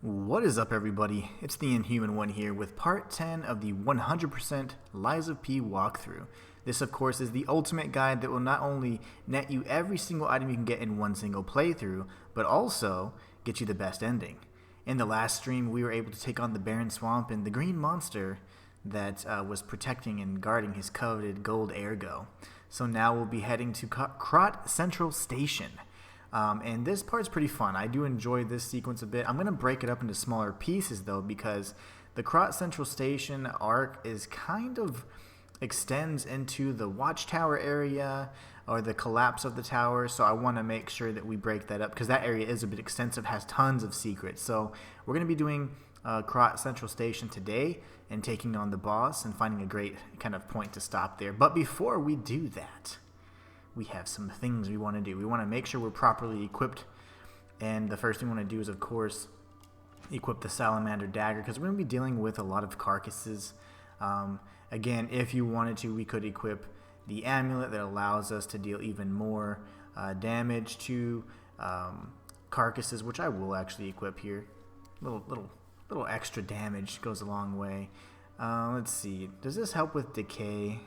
What is up, everybody? It's the Inhuman one here with part 10 of the 100% Lies of P walkthrough. This, of course, is the ultimate guide that will not only net you every single item you can get in one single playthrough, but also get you the best ending. In the last stream, we were able to take on the Barren Swamp and the green monster that was protecting and guarding his coveted gold ergo. So now we'll be heading to Krat Central Station. And this part's pretty fun. I do enjoy this sequence a bit. I'm going to break it up into smaller pieces, though, because the Krat Central Station arc is kind of extends into the watchtower area or the collapse of the tower. So I want to make sure that we break that up because that area is a bit extensive, has tons of secrets. So we're going to be doing Krat Central Station today and taking on the boss and finding a great kind of point to stop there. But before we do that, we have some things we want to do. We want to make sure we're properly equipped, and the first thing we want to do is, of course, equip the Salamander Dagger, because we're going to be dealing with a lot of carcasses. Again, if you wanted to, we could equip the amulet that allows us to deal even more damage to carcasses, which I will actually equip here. Little extra damage goes a long way. Let's see. Does this help with decay?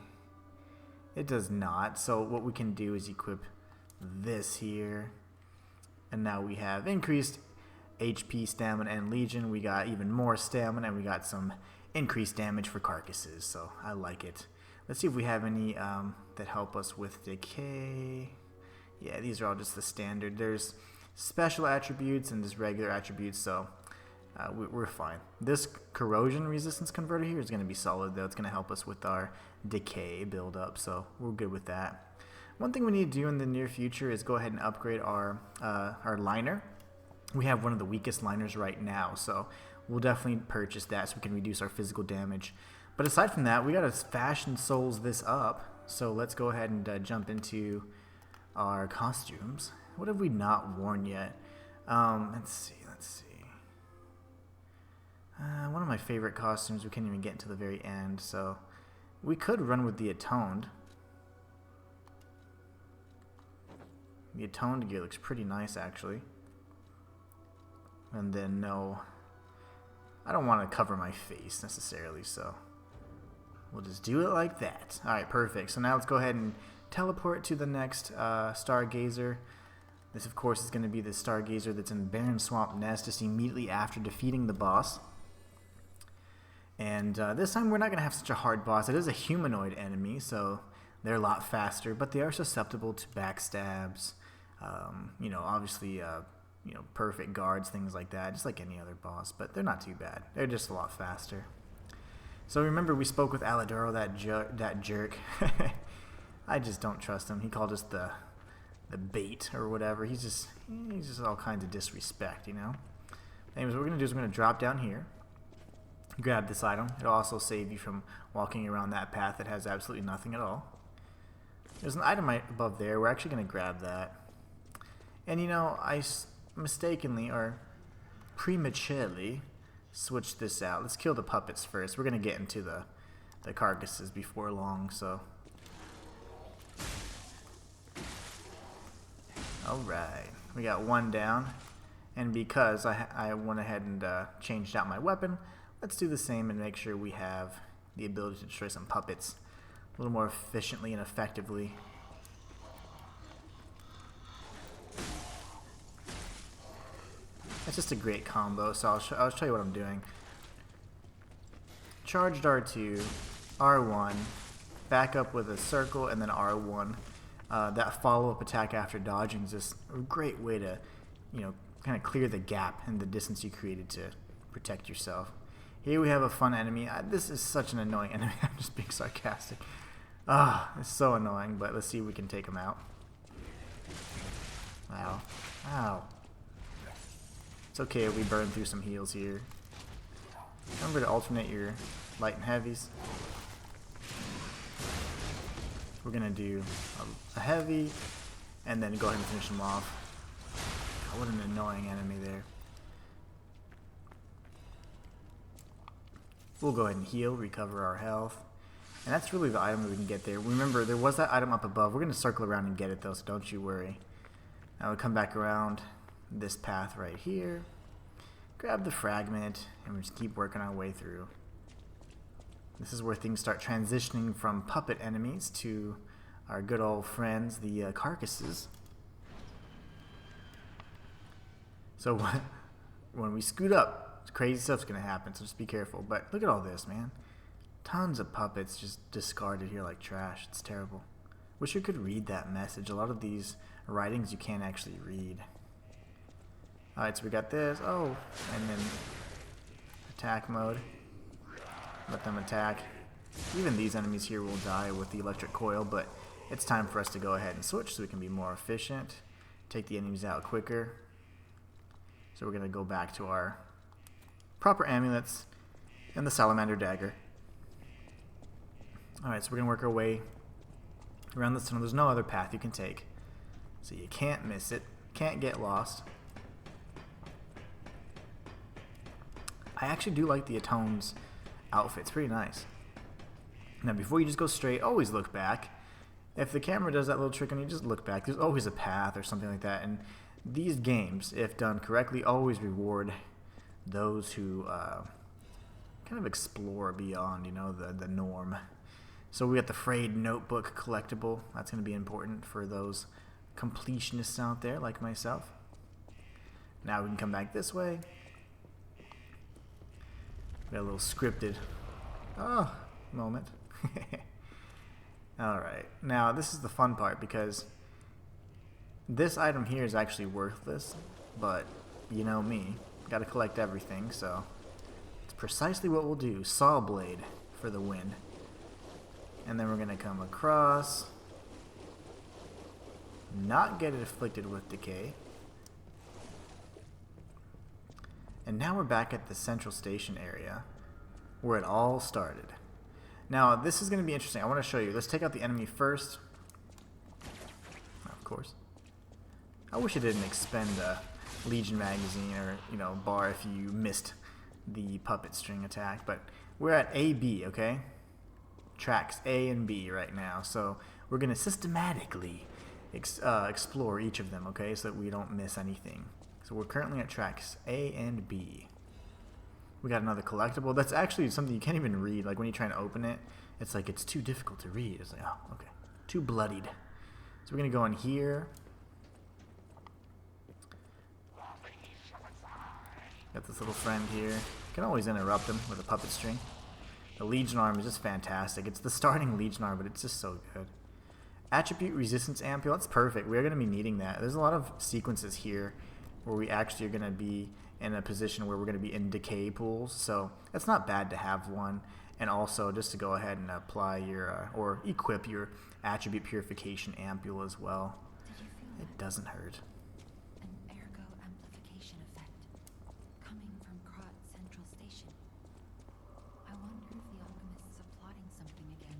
It does not, so what we can do is equip this here, and now we have increased HP, stamina, and legion. We got even more stamina, and we got some increased damage for carcasses, so I like it. Let's see if we have any that help us with decay. Yeah, these are all just the standard. There's special attributes and just regular attributes, so we're fine. This corrosion resistance converter here is going to be solid, though. It's going to help us with our decay build-up, so we're good with that. One thing we need to do in the near future is go ahead and upgrade our liner. We have one of the weakest liners right now, so we'll definitely purchase that so we can reduce our physical damage. But aside from that, we got to fashion souls this up, so let's go ahead and jump into our costumes. What have we not worn yet? Let's see. One of my favorite costumes, we can't even get to the very end, so we could run with the Atoned. The Atoned gear looks pretty nice, actually. And then, no, I don't want to cover my face necessarily, so we'll just do it like that. Alright, perfect. So now let's go ahead and teleport to the next Stargazer. This, of course, is going to be the Stargazer that's in Barren Swamp Nest just immediately after defeating the boss. And this time we're not going to have such a hard boss. It is a humanoid enemy, so they're a lot faster, but they are susceptible to backstabs, obviously, perfect guards, things like that, just like any other boss, but they're not too bad. They're just a lot faster. So remember, we spoke with Aladoro, that jerk. I just don't trust him. He called us the bait or whatever. He's just all kinds of disrespect, you know? Anyways, what we're going to do is we're going to drop down here. Grab this item. It'll also save you from walking around that path that has absolutely nothing at all. There's an item right above there. We're actually going to grab that. And I mistakenly or prematurely switched this out. Let's kill the puppets first. We're going to get into the carcasses before long, so. Alright. We got one down. And because I went ahead and changed out my weapon, let's do the same and make sure we have the ability to destroy some puppets a little more efficiently and effectively. That's just a great combo, so I'll show you what I'm doing. Charged R2, R1, back up with a circle, and then R1. That follow-up attack after dodging is just a great way to, kind of clear the gap in the distance you created to protect yourself. Here we have a fun enemy. This is such an annoying enemy. I'm just being sarcastic. It's so annoying, but let's see if we can take him out. Wow. Ow. It's okay if we burn through some heals here. Remember to alternate your light and heavies. We're going to do a heavy, and then go ahead and finish him off. God, what an annoying enemy there. We'll go ahead and heal, recover our health. And that's really the item that we can get there. Remember, there was that item up above. We're going to circle around and get it, though, so don't you worry. Now we'll come back around this path right here. grab the fragment, and we just keep working our way through. This is where things start transitioning from puppet enemies to our good old friends, the carcasses. So when we scoot up, crazy stuff's going to happen, so just be careful. But look at all this, man. Tons of puppets just discarded here like trash. It's terrible. Wish you could read that message. A lot of these writings you can't actually read. Alright, so we got this. Oh, and then attack mode. Let them attack. Even these enemies here will die with the electric coil, but it's time for us to go ahead and switch so we can be more efficient. Take the enemies out quicker. So we're going to go back to our proper amulets and the salamander dagger. Alright, so we're going to work our way around this tunnel. There's no other path you can take, so you can't miss it. Can't get lost. I actually do like the Atone's outfit. It's pretty nice. Now, before you just go straight, always look back. If the camera does that little trick on you, just look back. There's always a path or something like that. And these games, if done correctly, always reward those who kind of explore beyond, you know, the norm. So we got the frayed notebook collectible. That's going to be important for those completionists out there like myself. Now we can come back this way. Got a little scripted moment. Alright, now this is the fun part because this item here is actually worthless, but you know me, gotta collect everything, so it's precisely what we'll do. Saw blade for the win. And then we're gonna come across, not get it afflicted with decay. And now we're back at the central station area where it all started. Now this is going to be interesting. I want to show you. Let's take out the enemy first. Of course. I wish it didn't expend a Legion magazine or, you know, bar if you missed the puppet string attack. But we're at AB, okay? Tracks A and B right now. So we're going to systematically explore each of them, okay? So that we don't miss anything. So we're currently at tracks A and B. We got another collectible. That's actually something you can't even read. Like when you try and open it, it's like it's too difficult to read. It's like, oh, okay. Too bloodied. So we're going to go in here. Got this little friend here. Can always interrupt him with a puppet string. The Legion arm is just fantastic. It's the starting Legion arm, but it's just so good. Attribute resistance ampule. That's perfect. We're going to be needing that. There's a lot of sequences here where we actually are going to be in a position where we're going to be in decay pools, so it's not bad to have one. And also just to go ahead and apply your or equip your attribute purification ampule as well. It doesn't hurt. An ergo amplification effect coming from Krat Central Station. I wonder if the alchemists are plotting something again.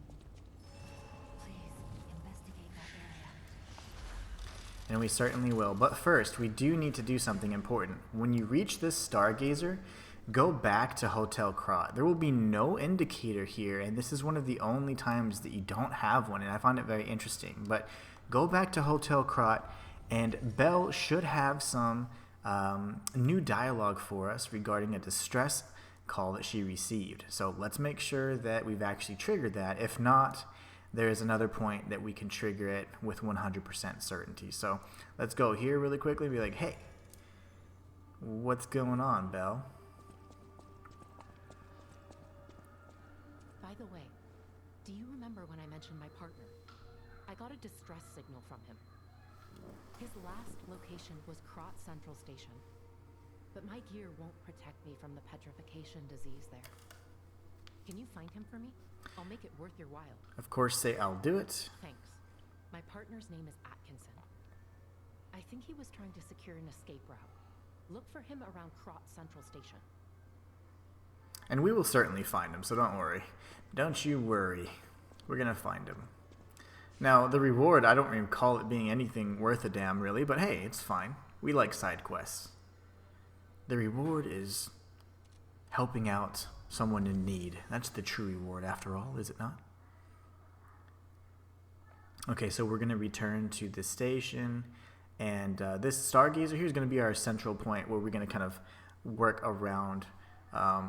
Please investigate that area. And we certainly will. But first, we do need to do something important. When you reach this stargazer, go back to Hotel Krat. There will be no indicator here, and this is one of the only times that you don't have one, and I find it very interesting. But go back to Hotel Krat, and Belle should have some new dialogue for us regarding a distress call that she received. So let's make sure that we've actually triggered that. If not, there is another point that we can trigger it with 100% certainty. So let's go here really quickly and be like, hey, what's going on, Belle? By the way, do you remember when I mentioned my partner? I got a distress signal from him. His last location was Krat Central Station, but my gear won't protect me from the petrification disease there. Can you find him for me? I'll make it worth your while. Of course, say I'll do it. Thanks. My partner's name is Atkinson. I think he was trying to secure an escape route. Look for him around Krat Central Station. And we will certainly find him, so don't worry. Don't you worry. We're going to find him. Now, the reward, I don't recall it being anything worth a damn, really, but hey, it's fine. We like side quests. The reward is helping out someone in need. That's the true reward, after all, is it not? Okay, so we're going to return to the station, and this stargazer here is going to be our central point where we're going to kind of work around.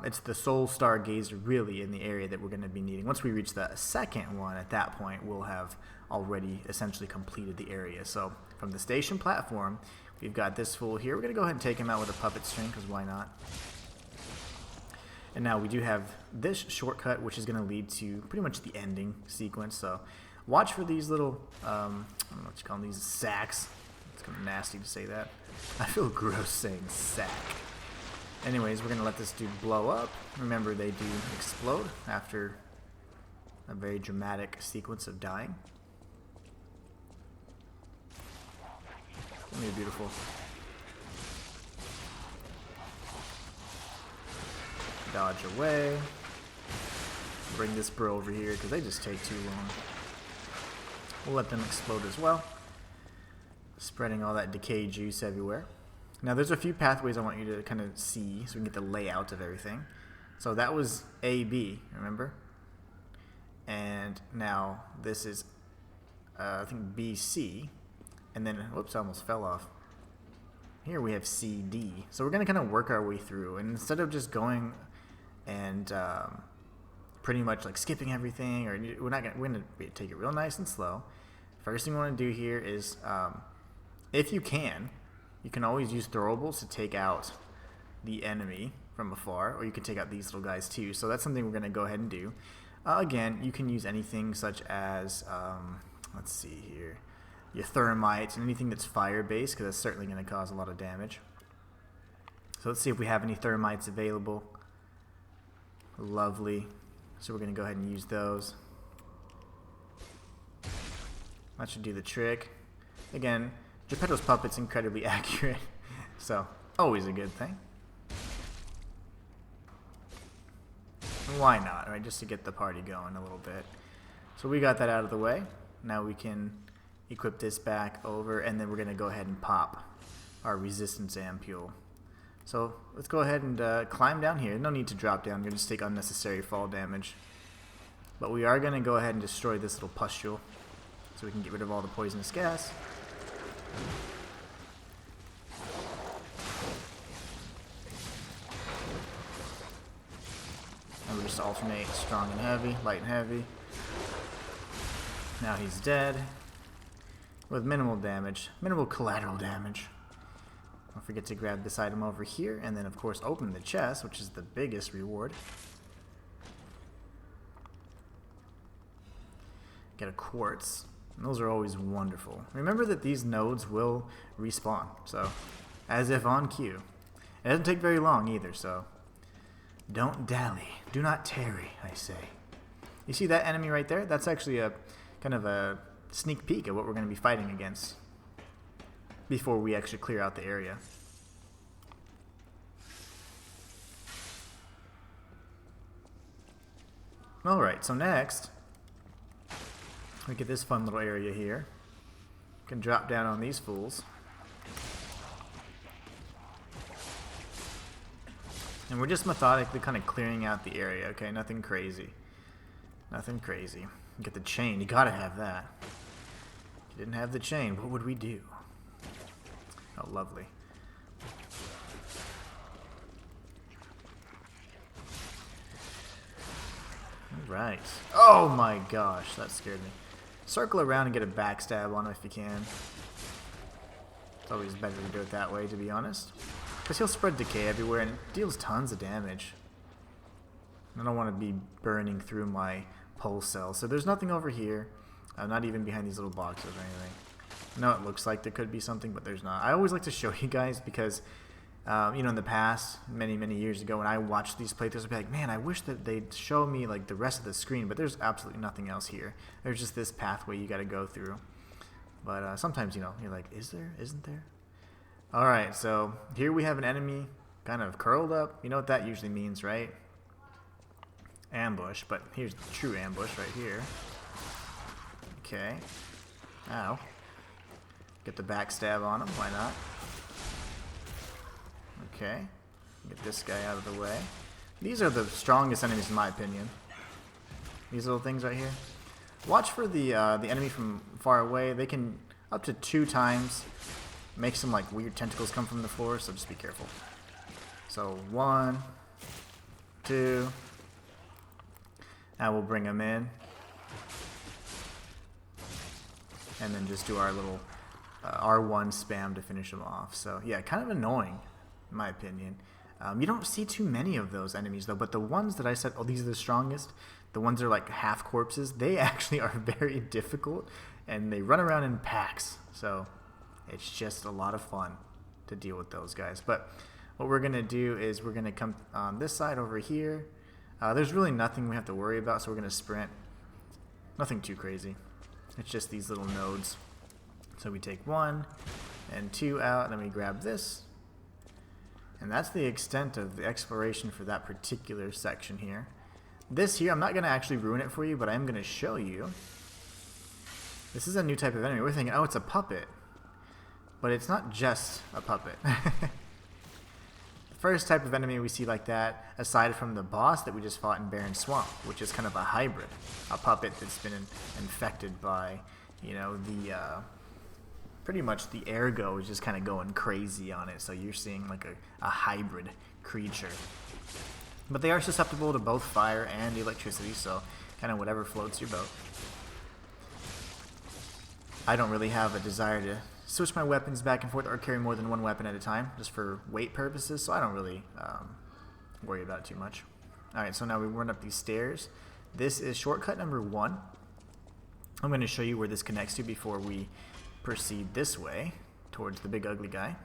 It's the Soul Stargazer really in the area that we're going to be needing. Once we reach the second one, at that point, we'll have already essentially completed the area. So from the station platform, we've got this fool here. We're going to go ahead and take him out with a puppet string, because why not? And now we do have this shortcut, which is going to lead to pretty much the ending sequence. So watch for these little, I don't know what you call them, these sacks. It's kind of nasty to say that. I feel gross saying sack. Anyways, we're going to let this dude blow up. Remember, they do explode after a very dramatic sequence of dying. Isn't it beautiful? Dodge away. Bring this bro over here because they just take too long. We'll let them explode as well. Spreading all that decay juice everywhere. Now there's a few pathways I want you to kind of see so we can get the layout of everything. So that was AB, remember? And now this is, I think, BC. And then, whoops, I almost fell off. Here we have CD. So we're going to kind of work our way through. And instead of just going and pretty much like skipping everything, or we're going to take it real nice and slow. First thing we want to do here is, if you can always use throwables to take out the enemy from afar, or you can take out these little guys too. So that's something we're going to go ahead and do. Again, you can use anything such as, let's see here, your thermites and anything that's fire-based, because that's certainly going to cause a lot of damage. So let's see if we have any thermites available. Lovely. So we're going to go ahead and use those. That should do the trick. Again, Geppetto's puppet's incredibly accurate, so always a good thing. Why not, right? Just to get the party going a little bit. So we got that out of the way. Now we can equip this back over, and then we're going to go ahead and pop our resistance ampule. So let's go ahead and climb down here. No need to drop down. You're going to just take unnecessary fall damage. But we are going to go ahead and destroy this little pustule so we can get rid of all the poisonous gas. And we just alternate strong and heavy, light and heavy. Now he's dead with minimal damage, minimal collateral damage. Don't forget to grab this item over here, and then of course open the chest, which is the biggest reward. Get a quartz. And those are always wonderful. Remember that these nodes will respawn, so as if on cue. It doesn't take very long either, so don't dally, do not tarry, I say. You see that enemy right there? That's actually a kind of a sneak peek of what we're going to be fighting against before we actually clear out the area. Alright, so next we get this fun little area here. Can drop down on these fools. And we're just methodically kind of clearing out the area, okay? Nothing crazy. Nothing crazy. Get the chain. You gotta have that. If you didn't have the chain, what would we do? Oh, lovely. Alright. Oh my gosh, that scared me. Circle around and get a backstab on him if you can. It's always better to do it that way, to be honest. Because he'll spread decay everywhere and it deals tons of damage. I don't want to be burning through my pulse cells. So there's nothing over here. Not even behind these little boxes or anything. I know it looks like there could be something, but there's not. I always like to show you guys because, you know, in the past, many years ago, when I watched these playthroughs, I'd be like, man, I wish that they'd show me like the rest of the screen, but there's absolutely nothing else here. There's just this pathway you got to go through. But sometimes, you know, you're like, is there? Isn't there? Alright, so here we have an enemy kind of curled up. You know what that usually means, right? Ambush, but here's the true ambush right here. Okay. Ow. Get the backstab on him, why not? Okay. Get this guy out of the way. These are the strongest enemies in my opinion. These little things right here. Watch for the enemy from far away. They can up to 2 times make some like weird tentacles come from the floor, so just be careful. So 1, 2. Now we'll bring them in. And then just do our little R1 spam to finish them off. So yeah, kind of annoying, in my opinion. You don't see too many of those enemies though, but the ones that I said, oh, these are the strongest, the ones that are like half corpses, they actually are very difficult, and they run around in packs. So it's just a lot of fun to deal with those guys. But what we're going to do is we're going to come on this side over here. There's really nothing we have to worry about, so we're going to sprint. Nothing too crazy. It's just these little nodes. So we take 1 and 2 out, and then we grab this. And that's the extent of the exploration for that particular section here. This here, I'm not going to actually ruin it for you, but I am going to show you. This is a new type of enemy. We're thinking, oh, it's a puppet. But it's not just a puppet. The first type of enemy we see like that, aside from the boss that we just fought in Barren Swamp, which is kind of a hybrid. A puppet that's been infected by, you know, the... pretty much the ergo is just kind of going crazy on it, so you're seeing like a hybrid creature. But they are susceptible to both fire and electricity, so kind of whatever floats your boat. I don't really have a desire to switch my weapons back and forth or carry more than one weapon at a time, just for weight purposes, so I don't really worry about it too much. Alright, so now we run up these stairs. This is shortcut number 1. I'm going to show you where this connects to before we proceed this way towards the big ugly guy.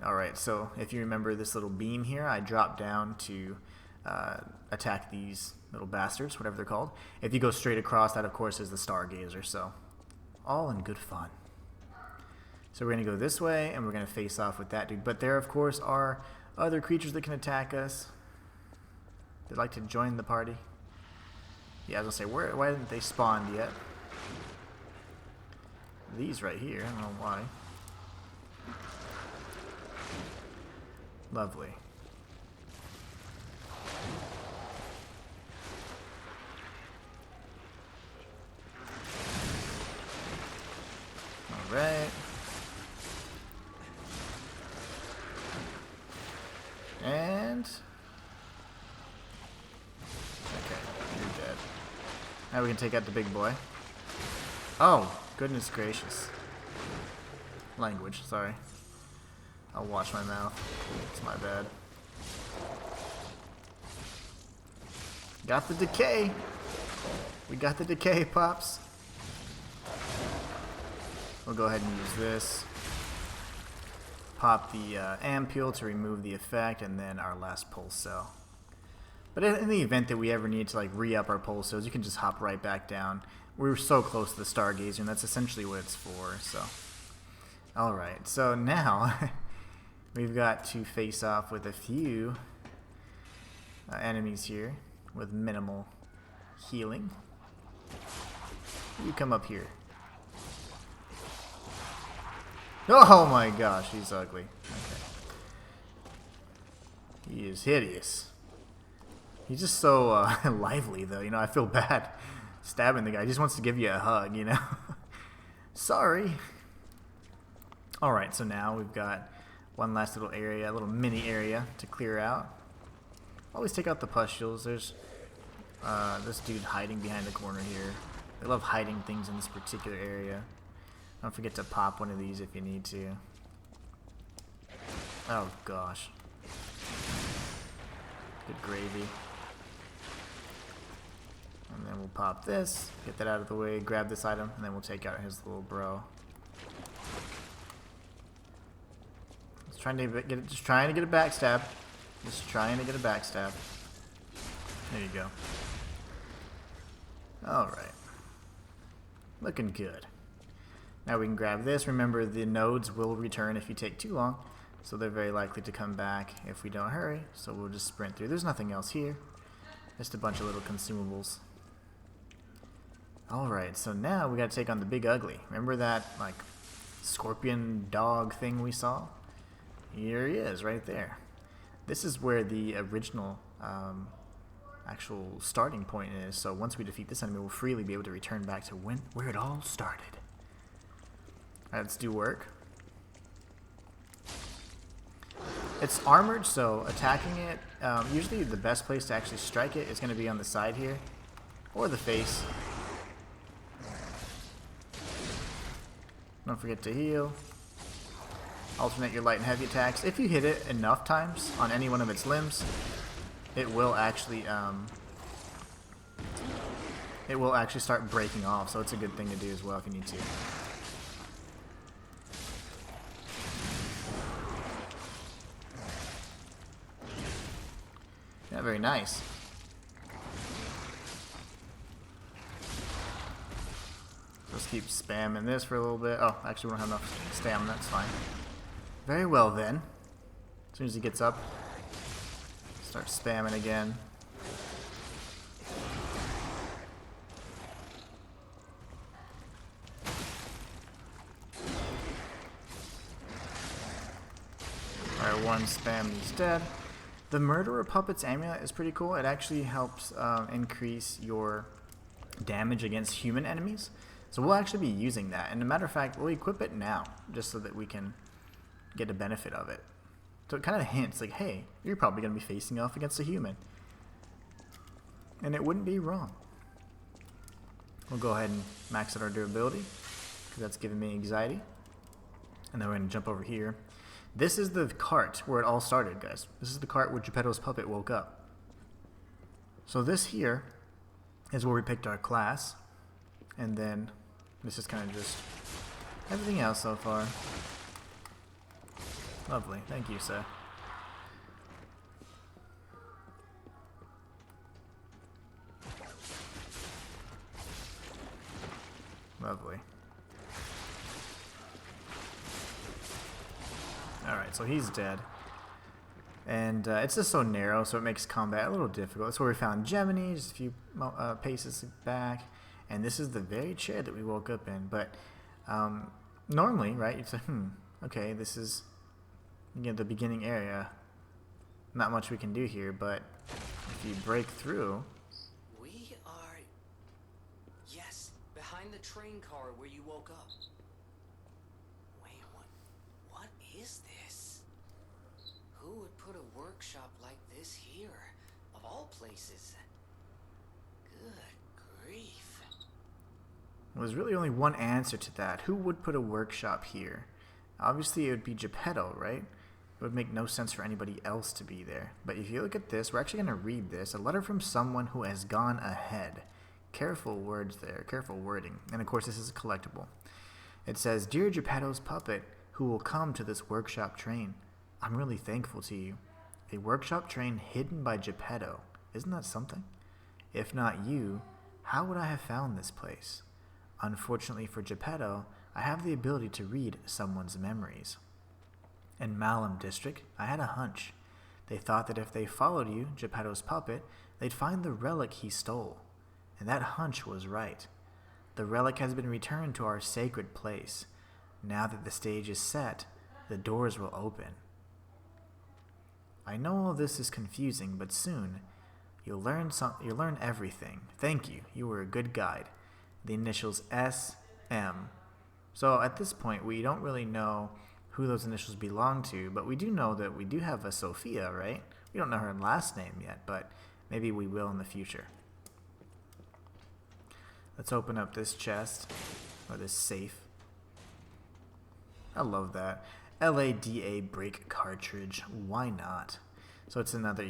Alright, so if you remember this little beam here, I dropped down to attack these little bastards, whatever they're called. If you go straight across, that of course is the Stargazer, so all in good fun. So we're going to go this way, and we're going to face off with that dude. But there, of course, are other creatures that can attack us. They'd like to join the party. Yeah, I was going to say, why didn't they spawn yet? These right here, I don't know why. Lovely. Alright. And... okay, you're dead. Now we can take out the big boy. Oh, goodness gracious. Language, sorry. I'll watch my mouth. It's my bad. Got the decay! We got the decay, Pops. We'll go ahead and use this. Pop the ampule to remove the effect, and then our last pulse cell. But in the event that we ever need to like re-up our pulse cells, you can just hop right back down. We were so close to the Stargazer, and that's essentially what it's for, so. Alright, so now we've got to face off with a few enemies here with minimal healing. You come up here. Oh my gosh, he's ugly. Okay. He is hideous. He's just so lively, though. You know, I feel bad stabbing the guy. He just wants to give you a hug, you know. Sorry. Alright, so now we've got one last little area, a little mini area to clear out. Always take out the pustules. There's this dude hiding behind the corner here. They love hiding things in this particular area. Don't forget to pop one of these if you need to. Oh gosh. Good gravy. And then we'll pop this, get that out of the way, grab this item, and then we'll take out his little bro. Just trying to get a backstab. Just trying to get a backstab. There you go. Alright. Looking good. Now we can grab this. Remember, the nodes will return if you take too long, so they're very likely to come back if we don't hurry, so we'll just sprint through. There's nothing else here. Just a bunch of little consumables. Alright, so now we gotta take on the big ugly. Remember that, like, scorpion dog thing we saw? Here he is, right there. This is where the original actual starting point is, so once we defeat this enemy, we'll freely be able to return back to where it all started. Alright, let's do work. It's armored, so attacking it, usually the best place to actually strike it is going to be on the side here, or the face. Don't forget to heal. Alternate your light and heavy attacks. If you hit it enough times on any one of its limbs, it will actually start breaking off, so it's a good thing to do as well if you need to. Yeah, very nice. Let's keep spamming this for a little bit. Oh, actually we don't have enough stamina, that's fine. Very well then. As soon as he gets up, start spamming again. Alright, one spam, he's dead. The Murderer Puppet's amulet is pretty cool. It actually helps increase your damage against human enemies. So we'll actually be using that. And as a matter of fact, we'll equip it now, just so that we can get a benefit of it. So it kind of hints like, hey, you're probably going to be facing off against a human. And it wouldn't be wrong. We'll go ahead and max out our durability, because that's giving me anxiety. And then we're going to jump over here. This is the cart where it all started, guys. This is the cart where Geppetto's puppet woke up. So this here is where we picked our class. And then this is kind of just everything else so far. Lovely. Thank you, sir. Lovely. Alright, so he's dead. And it's just so narrow, so it makes combat a little difficult. That's where we found Gemini, just a few paces back. And this is the very chair that we woke up in. But normally, right, you'd say, okay, this is the beginning area. Not much we can do here, but if you break through... We are... Yes, behind the train car where you woke up. Wait, what is this? Who would put a workshop like this here, of all places? Good grief. There's really only one answer to that. Who would put a workshop here? Obviously, it would be Geppetto, right? It would make no sense for anybody else to be there. But if you look at this, we're actually going to read this. A letter from someone who has gone ahead. Careful words there. Careful wording. And of course, this is a collectible. It says, Dear Geppetto's puppet, who will come to this workshop train. I'm really thankful to you. A workshop train hidden by Geppetto. Isn't that something? If not you, how would I have found this place? Unfortunately for Geppetto, I have the ability to read someone's memories. In Malum District, I had a hunch. They thought that if they followed you, Geppetto's puppet, they'd find the relic he stole. And that hunch was right. The relic has been returned to our sacred place. Now that the stage is set, the doors will open. I know all this is confusing, but soon you'll learn everything. Thank you. You were a good guide. The initials S.M. So at this point, we don't really know who those initials belong to, but we do know that we do have a Sophia, right? We don't know her last name yet, but maybe we will in the future. Let's open up this chest, or this safe. I love that. LADA break cartridge. Why not? So it's another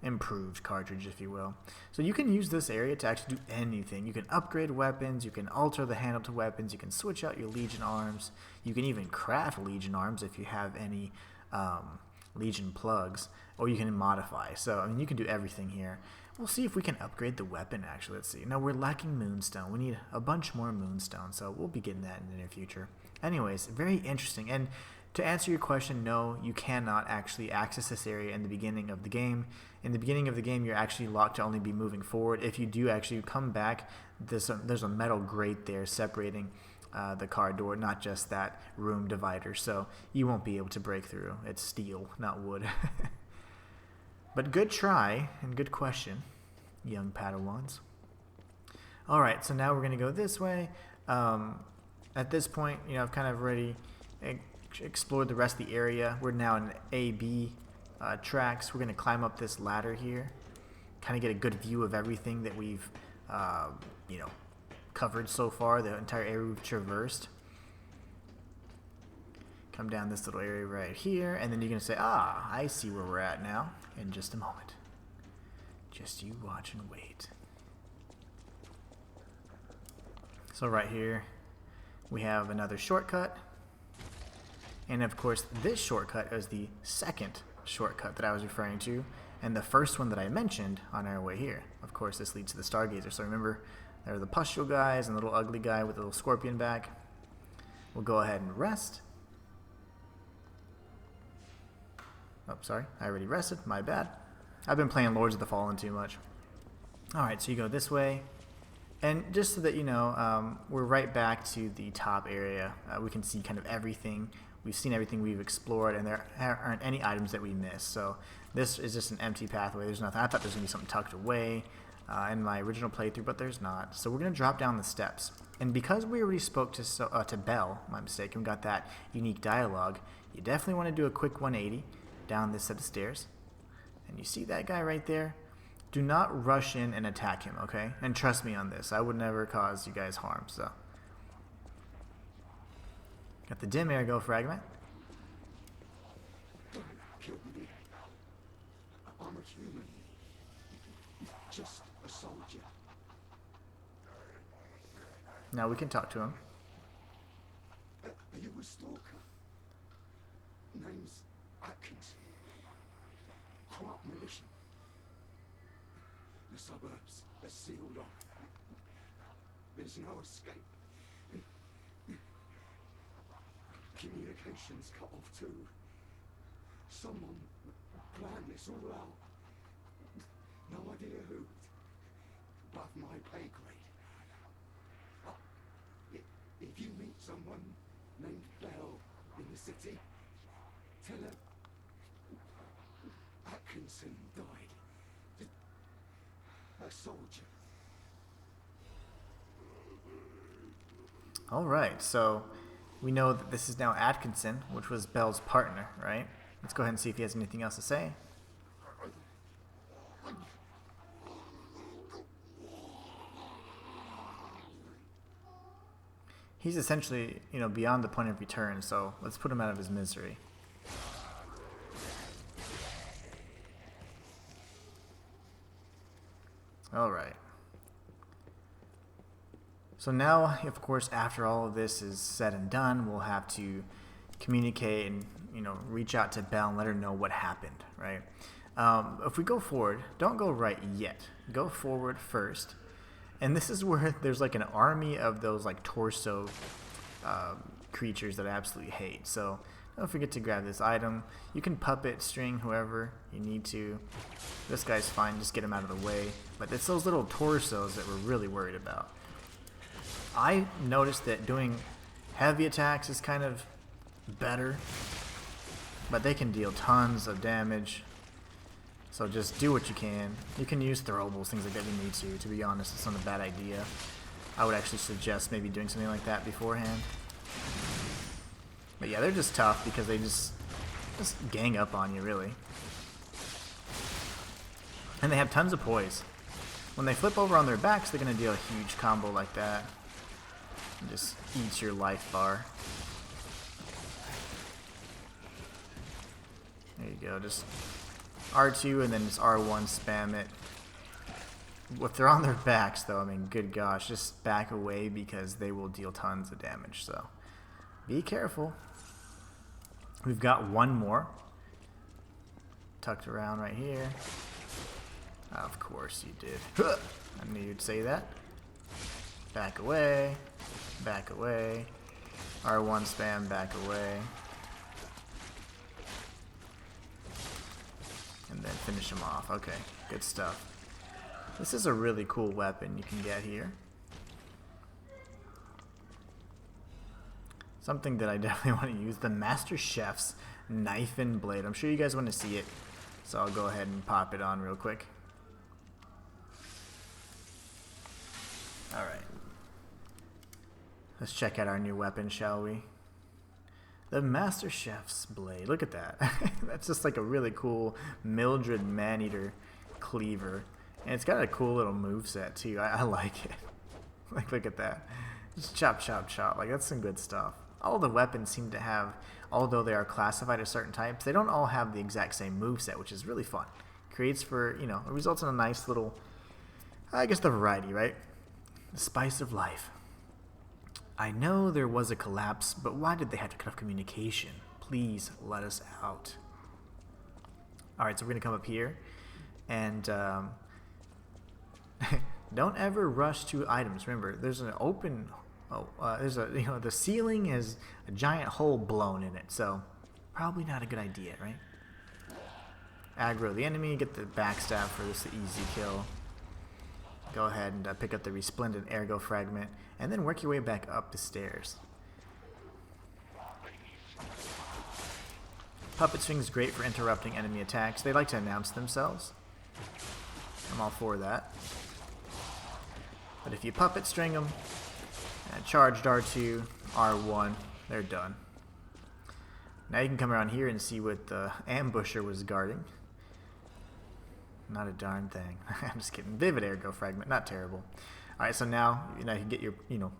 improved cartridge, if you will. So you can use this area to actually do anything. You can upgrade weapons, you can alter the handle to weapons, you can switch out your Legion arms, you can even craft Legion arms if you have any Legion plugs, or you can modify. So, I mean, you can do everything here. We'll see if we can upgrade the weapon, actually. Let's see. Now, we're lacking Moonstone. We need a bunch more Moonstone, so we'll be getting that in the near future. Anyways, very interesting. And to answer your question, no, you cannot actually access this area in the beginning of the game. In the beginning of the game, you're actually locked to only be moving forward. If you do actually come back, there's a metal grate there separating the car door, not just that room divider. So you won't be able to break through. It's steel, not wood. But good try and good question, young Padawans. Alright, so now we're going to go this way. At this point, I've kind of already explored the rest of the area. We're now in A-B tracks. We're going to climb up this ladder here, kind of get a good view of everything that we've, you know, covered so far, the entire area we've traversed. Come down this little area right here, and then you're going to say, ah, I see where we're at now, in just a moment. Just you watch and wait. So right here, we have another shortcut. And of course, this shortcut is the second shortcut that I was referring to, and the first one that I mentioned on our way here. Of course, this leads to the Stargazer. So remember, there are the pustule guys and the little ugly guy with the little scorpion back. We'll go ahead and rest. Oh, sorry, I already rested. My bad. I've been playing Lords of the Fallen too much. Alright, so you go this way. And just so that you know, we're right back to the top area. We can see kind of everything. We've seen everything we've explored, and there aren't any items that we missed. So this is just an empty pathway. There's nothing. I thought there was going to be something tucked away in my original playthrough, but there's not. So we're going to drop down the steps. And because we already spoke to Belle, my mistake, and we got that unique dialogue, you definitely want to do a quick 180 down this set of stairs. And you see that guy right there? Do not rush in and attack him, okay? And trust me on this. I would never cause you guys harm, so. Got the dim ergo fragment. Don't kill me. I'm a human. Just a soldier. Now we can talk to him. Are you a stalker? Name's Atkins. Krat militia. The suburbs are sealed off. There's no escape. Communications cut off too. Someone planned this all out. No idea who. Above my pay grade. If you meet someone named Belle in the city, tell her Atkinson died. A soldier. Alright, so we know that this is now Atkinson, which was Belle's partner, right? Let's go ahead and see if he has anything else to say. He's essentially, you know, beyond the point of return, so let's put him out of his misery. Alright. So now, of course, after all of this is said and done, we'll have to communicate and, you know, reach out to Belle and let her know what happened, right? If we go forward, don't go right yet. Go forward first. And this is where there's like an army of those like torso creatures that I absolutely hate. So don't forget to grab this item. You can puppet, string, whoever you need to. This guy's fine, just get him out of the way. But it's those little torsos that we're really worried about. I noticed that doing heavy attacks is kind of better, but they can deal tons of damage. So just do what you can. You can use throwables, things like that if you need to. To be honest, it's not a bad idea. I would actually suggest maybe doing something like that beforehand. But yeah, they're just tough because they just gang up on you, really. And they have tons of poise. When they flip over on their backs, they're going to deal a huge combo like that. And just eats your life bar. There you go, just R2 and then just R1 spam it. If they're on their backs though, I mean, good gosh, just back away because they will deal tons of damage, so be careful. We've got one more tucked around right here. Of course you did. I knew you'd say that. Back away, back away. R1 spam, back away. And then finish him off. Okay, good stuff. This is a really cool weapon you can get here. Something that I definitely want to use, the Master Chef's Knife and Blade. I'm sure you guys want to see it, so I'll go ahead and pop it on real quick. Alright. Let's check out our new weapon, shall we? The Master Chef's blade. Look at that. That's just like a really cool Mildred Maneater cleaver. And it's got a cool little moveset too. I like it. Like, look at that. Just chop, chop, chop. Like, that's some good stuff. All the weapons seem to have, although they are classified as certain types, they don't all have the exact same moveset, which is really fun. Creates for, you know, it results in a nice little, I guess, the variety, right? The spice of life. I know there was a collapse, but why did they have to cut off communication? Please let us out. Alright, so we're going to come up here, and don't ever rush to items. Remember, there's an open... there's a, you know, the ceiling has a giant hole blown in it, so probably not a good idea, right? Aggro the enemy, get the backstab for this easy kill. Go ahead and pick up the resplendent ergo fragment, and then work your way back up the stairs. Puppet Swing is great for interrupting enemy attacks. They like to announce themselves. I'm all for that. But if you puppet string them, charged R2, R1, they're done. Now you can come around here and see what the ambusher was guarding. Not a darn thing. I'm just kidding. Vivid ergo fragment, not terrible. All right, so now you can get your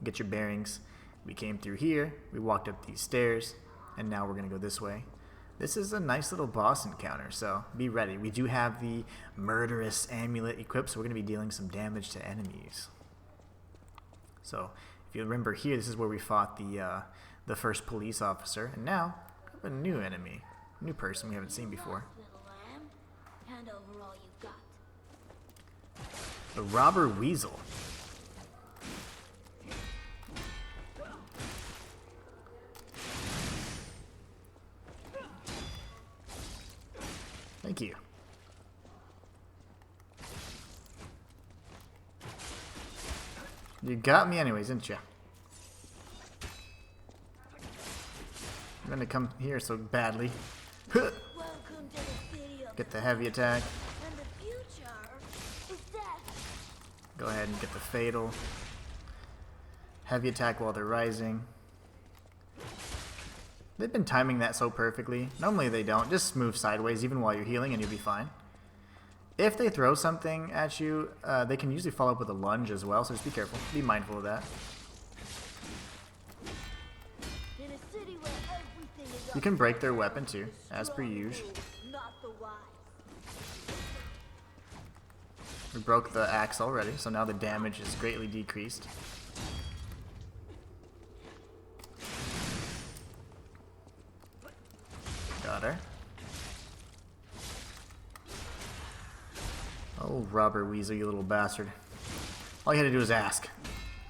get your bearings. We came through here. We walked up these stairs, and now we're gonna go this way. This is a nice little boss encounter, so be ready. We do have the murderous amulet equipped, so we're gonna be dealing some damage to enemies. So if you remember here, this is where we fought the first police officer, and now a new enemy, new person we haven't seen before. Hand over all you've got. The Robber Weasel. Thank you. You got me anyways, didn't you? I'm gonna come here so badly. Welcome to the city of Get the heavy attack. and the future is death. Go ahead and get the fatal. Heavy attack while they're rising. They've been timing that so perfectly. Normally they don't. Just move sideways even while you're healing and you'll be fine. If they throw something at you, they can usually follow up with a lunge as well, so just be careful. Be mindful of that. In a city where everything is You can break their weapon too, as per usual. not the wise. We broke the axe already, so now the damage is greatly decreased. Got her. Oh, Robber Weasel, you little bastard. All you had to do was ask.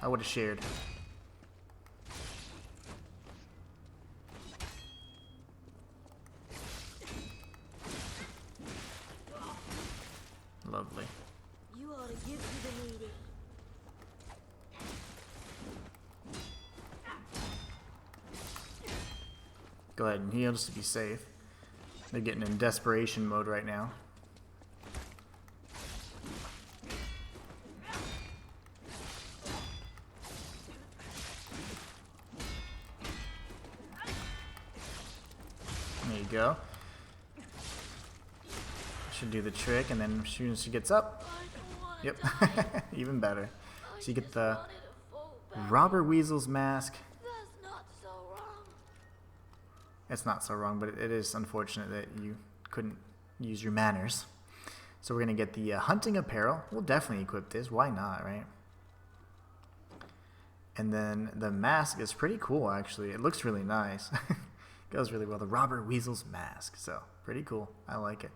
I would have shared. Lovely. You ought to give to the needy. Go ahead and heal just to be safe. They're getting in desperation mode right now. There you go. Should do the trick, and then as soon as she gets up, yep, even better. So you get the Robber Weasel's mask. That's not so wrong. It's not so wrong, but it is unfortunate that you couldn't use your manners. So we're going to get the hunting apparel. We'll definitely equip this. Why not, right? And then the mask is pretty cool, actually. It looks really nice. Goes really well. The Robber Weasel's mask. So, pretty cool. I like it.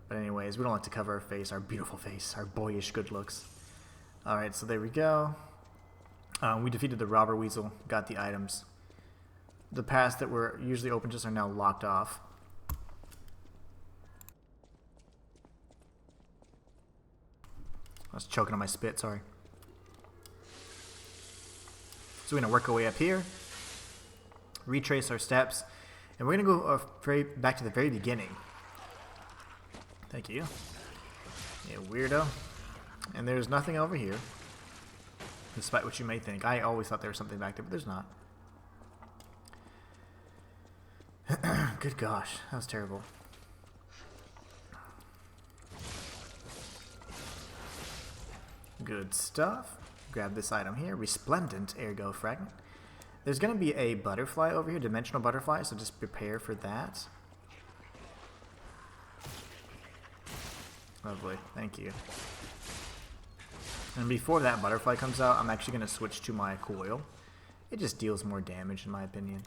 But anyways, we don't like to cover our face, our beautiful face, our boyish good looks. Alright, so there we go. We defeated the Robber Weasel, got the items. The paths that were usually open to us are now locked off. I was choking on my spit, sorry. So we're going to work our way up here, retrace our steps, and we're going to go back to the very beginning. Thank you. Yeah, weirdo. And there's nothing over here, despite what you may think. I always thought there was something back there, but there's not. Good gosh, that was terrible. Good stuff. Grab this item here. Resplendent Ergo Fragment. There's going to be a butterfly over here, dimensional butterfly, so just prepare for that. Lovely, thank you. And before that butterfly comes out, I'm actually going to switch to my coil. It just deals more damage in my opinion.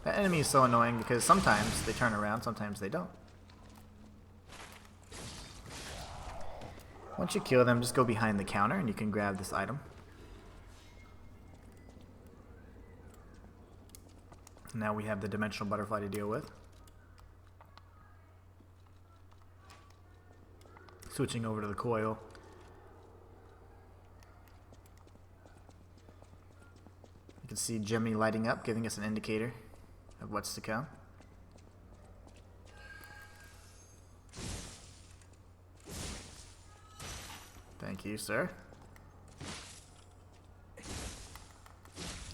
That enemy is so annoying because sometimes they turn around, sometimes they don't. Once you kill them, just go behind the counter and you can grab this item. Now we have the dimensional butterfly to deal with. Switching over to the coil. You can see Jimmy lighting up, giving us an indicator of what's to come. Thank you, sir.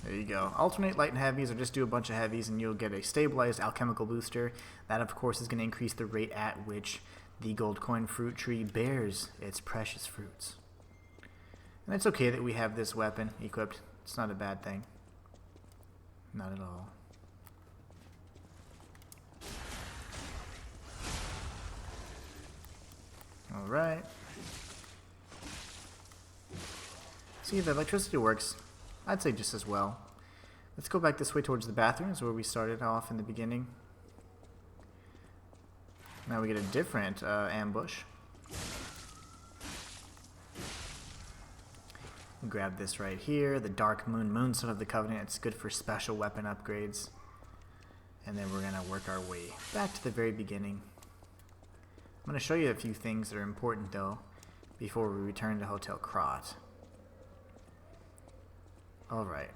There you go. Alternate light and heavies, or just do a bunch of heavies and you'll get a stabilized alchemical booster. That, of course, is going to increase the rate at which the gold coin fruit tree bears its precious fruits. And it's okay that we have this weapon equipped. It's not a bad thing. Not at all. Alright. See, the electricity works, I'd say, just as well. Let's go back this way towards the bathrooms where we started off in the beginning. Now we get a different ambush. Grab this right here, the Dark Moonstone of the Covenant. It's good for special weapon upgrades. And then we're going to work our way back to the very beginning. I'm going to show you a few things that are important, though, before we return to Hotel Krat. Alright,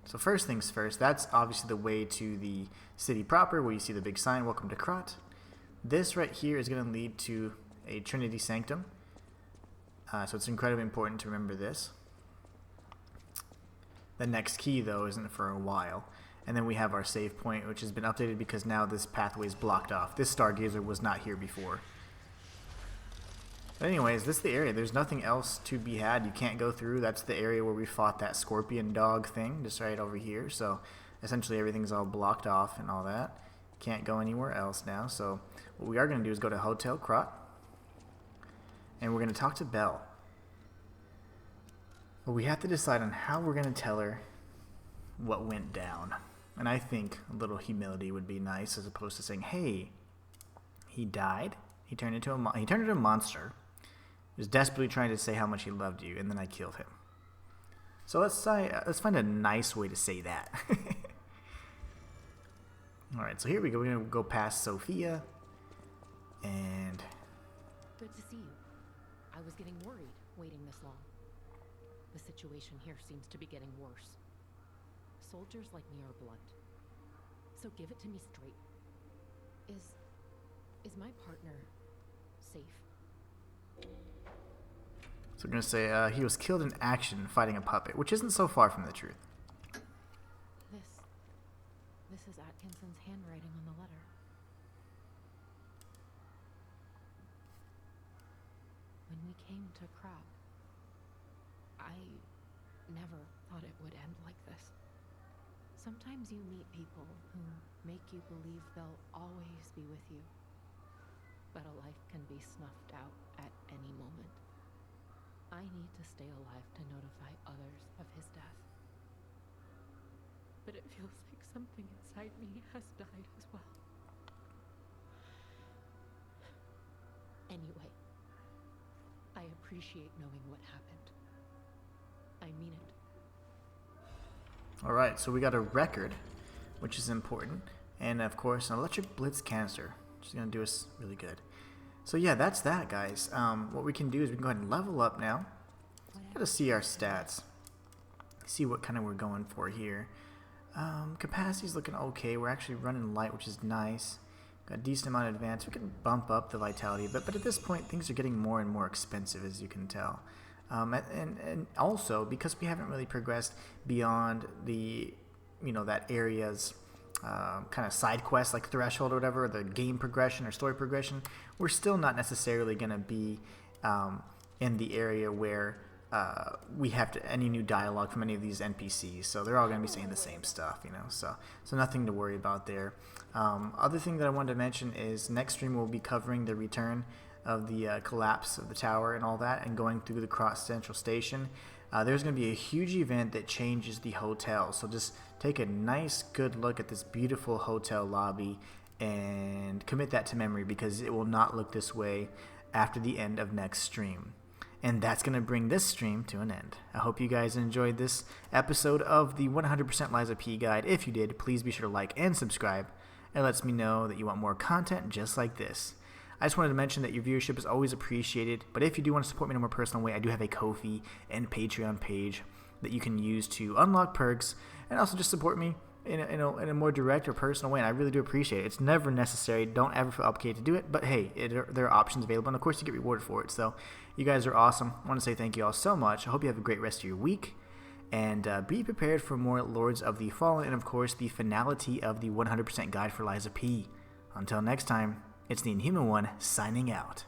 so first things first, that's obviously the way to the city proper, where you see the big sign, Welcome to Krat. This right here is going to lead to a Trinity Sanctum, so it's incredibly important to remember this. The next key, though, isn't for a while. And then we have our save point, which has been updated because now this pathway is blocked off. This Stargazer was not here before. But anyways, this is the area. There's nothing else to be had. You can't go through. That's the area where we fought that scorpion dog thing, just right over here. So essentially everything's all blocked off and all that. Can't go anywhere else now. So what we are going to do is go to Hotel Krat. And we're going to talk to Belle. But we have to decide on how we're going to tell her what went down. And I think a little humility would be nice, as opposed to saying, hey, he died. He turned into a monster. He was desperately trying to say how much he loved you, and then I killed him. So let's find a nice way to say that. Alright, so here we go. We're going to go past Sophia. And Good to see you. I was getting worried waiting this long. The situation here seems to be getting worse. Soldiers like me are blunt. So give it to me straight. Is my partner safe? so we're going to say he was killed in action fighting a puppet, which isn't so far from the truth. This is Atkinson's handwriting on the letter. When we came to Krat, I never thought it would end like this. Sometimes you meet people who make you believe they'll always be with you. But a life can be snuffed out at any moment. I need to stay alive to notify others of his death. But it feels like something inside me has died as well. Anyway, I appreciate knowing what happened. I mean it. Alright, so we got a record, which is important. And of course, an electric blitz canister, which is going to do us really good. So yeah, that's that, guys. What we can do is we can go ahead and level up now. Got to see our stats. See what kind of we're going for here. Capacity's looking okay. We're actually running light, which is nice. Got a decent amount of advance. We can bump up the vitality, but at this point, things are getting more and more expensive, as you can tell. And also, because we haven't really progressed beyond the, that area's kind of side quests like Threshold or whatever, the game progression or story progression, we're still not necessarily going to be in the area where we have any new dialogue from any of these NPCs. So they're all going to be saying the same stuff, you know. So nothing to worry about there. Other thing that I wanted to mention is next stream we'll be covering the return of the collapse of the tower and all that, and going through the Krat Central Station. There's going to be a huge event that changes the hotel. So just take a nice, good look at this beautiful hotel lobby and commit that to memory, because it will not look this way after the end of next stream. And that's going to bring this stream to an end. I hope you guys enjoyed this episode of the 100% Lies of P guide. If you did, please be sure to like and subscribe. It lets me know that you want more content just like this. I just wanted to mention that your viewership is always appreciated, but if you do want to support me in a more personal way, I do have a Ko-fi and Patreon page that you can use to unlock perks and also just support me in a more direct or personal way, and I really do appreciate it. It's never necessary. Don't ever feel obligated to do it, but hey, there are options available, and of course you get rewarded for it. So you guys are awesome. I want to say thank you all so much. I hope you have a great rest of your week, and be prepared for more Lords of the Fallen, and of course the finality of the 100% Guide for Lies of P. Until next time, it's the Inhuman One signing out.